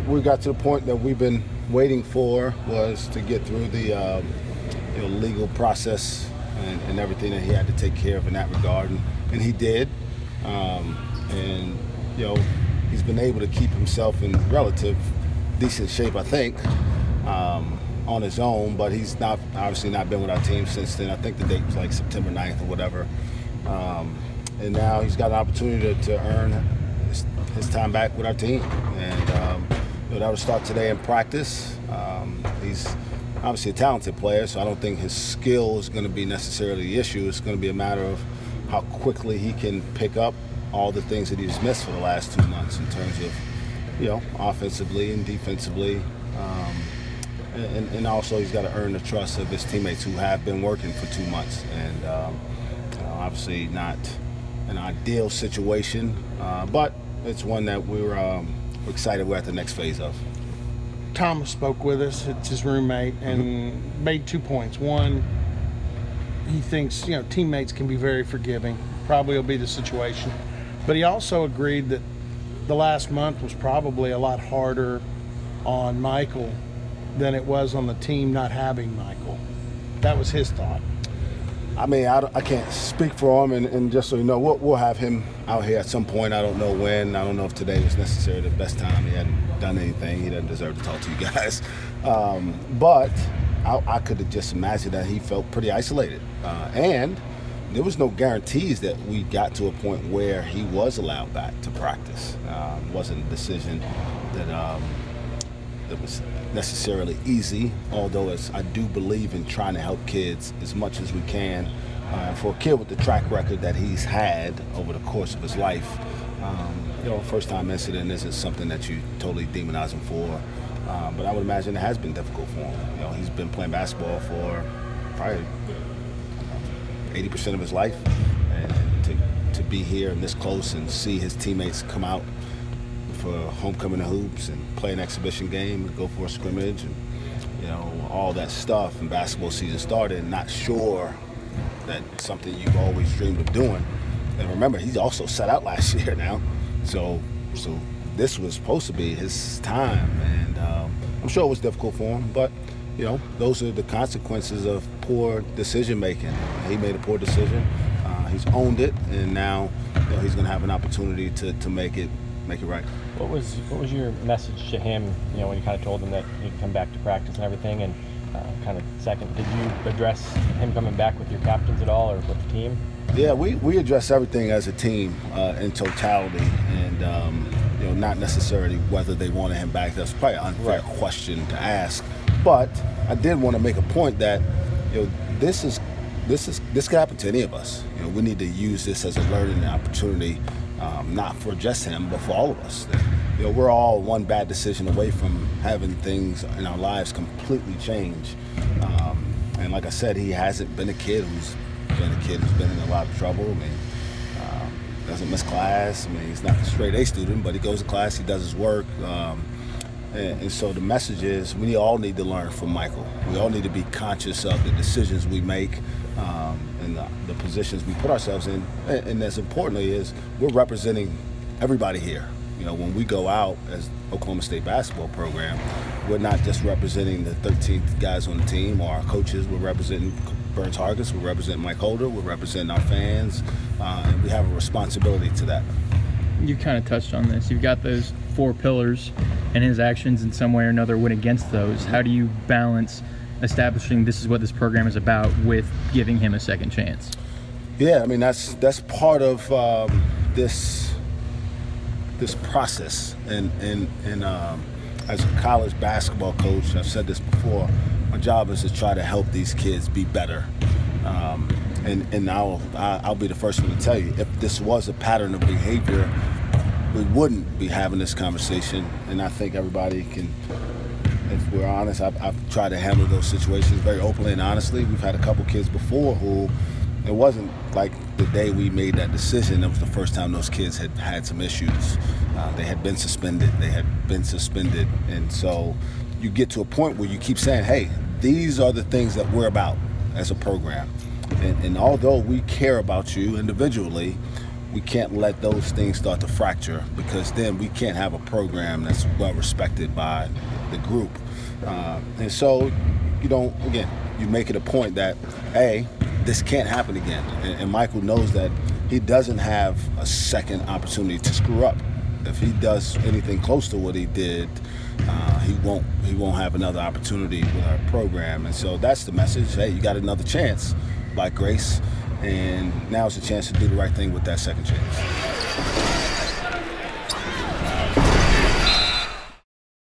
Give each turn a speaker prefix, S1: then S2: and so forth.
S1: We got to the point that we've been waiting for, was to get through the legal process and everything that he had to take care of in that regard, and he did. He's been able to keep himself in relative decent shape, I think, on his own, but he's obviously not been with our team since then. I think the date was like September 9th or whatever. And now he's got an opportunity to earn his time back with our team. And that will start today in practice. He's obviously a talented player, so I don't think his skill is going to be necessarily the issue. It's going to be a matter of how quickly he can pick up all the things that he's missed for the last 2 months in terms of, offensively and defensively. And also he's got to earn the trust of his teammates who have been working for 2 months. And obviously not an ideal situation, but it's one that we're excited we're at the next phase of.
S2: Thomas spoke with us, it's his roommate, and made 2 points. One, he thinks, teammates can be very forgiving. Probably will be the situation. But he also agreed that the last month was probably a lot harder on Michael than it was on the team not having Michael. That was his thought.
S1: I mean, I can't speak for him, and just so you know, we'll have him out here at some point. I don't know when. I don't know if today was necessarily the best time. He hadn't done anything. He doesn't deserve to talk to you guys. But I could have just imagined that he felt pretty isolated. And there was no guarantees that we got to a point where he was allowed back to practice. It wasn't a decision that was necessarily easy, although I do believe in trying to help kids as much as we can. For a kid with the track record that he's had over the course of his life, first-time incident isn't something that you totally demonize him for. But I would imagine it has been difficult for him. He's been playing basketball for probably 80% of his life, and to be here and this close and see his teammates come out for homecoming and hoops and play an exhibition game and go for a scrimmage and all that stuff, and basketball season started, and not sure that it's something you've always dreamed of doing. And remember, he's also sat out last year now, so this was supposed to be his time, and I'm sure it was difficult for him, but those are the consequences of poor decision making. He made a poor decision. He's owned it, and now he's going to have an opportunity to make it right.
S3: What was your message to him? When you kind of told him that he'd come back to practice and everything, and kind of second, did you address him coming back with your captains at all or with the team?
S1: Yeah, we address everything as a team in totality, and not necessarily whether they wanted him back. That's probably an unfair question to ask. But I did want to make a point that this could happen to any of us. We need to use this as a learning opportunity, not for just him, but for all of us. We're all one bad decision away from having things in our lives completely change. And like I said, he hasn't been a kid who's been in a lot of trouble. I mean, doesn't miss class. I mean, he's not a straight A student, but he goes to class, he does his work. And so the message is we all need to learn from Michael. We all need to be conscious of the decisions we make and the positions we put ourselves in. And as importantly is we're representing everybody here. When we go out as Oklahoma State basketball program, we're not just representing the 13th guys on the team or our coaches. We're representing Burns Hargis, we're representing Mike Holder, we're representing our fans, and we have a responsibility to that.
S4: You kind of touched on this. You've got those 4 pillars, and his actions in some way or another went against those. How do you balance establishing this is what this program is about with giving him a second chance? Yeah,
S1: I mean, that's part of this process. And as a college basketball coach, I've said this before, my job is to try to help these kids be better. And I'll be the first one to tell you, if this was a pattern of behavior, we wouldn't be having this conversation. And I think everybody can, if we're honest, I've tried to handle those situations very openly and honestly. We've had a couple kids before who, it wasn't like the day we made that decision, it was the first time those kids had had some issues. They had been suspended. And so you get to a point where you keep saying, hey, these are the things that we're about as a program. And although we care about you individually, we can't let those things start to fracture, because then we can't have a program that's well respected by the group. And so you make it a point that, hey, this can't happen again. And Michael knows that he doesn't have a second opportunity to screw up. If he does anything close to what he did, he won't have another opportunity with our program. And so that's the message. Hey, you got another chance by grace, and now's the chance to do the right thing with that second chance.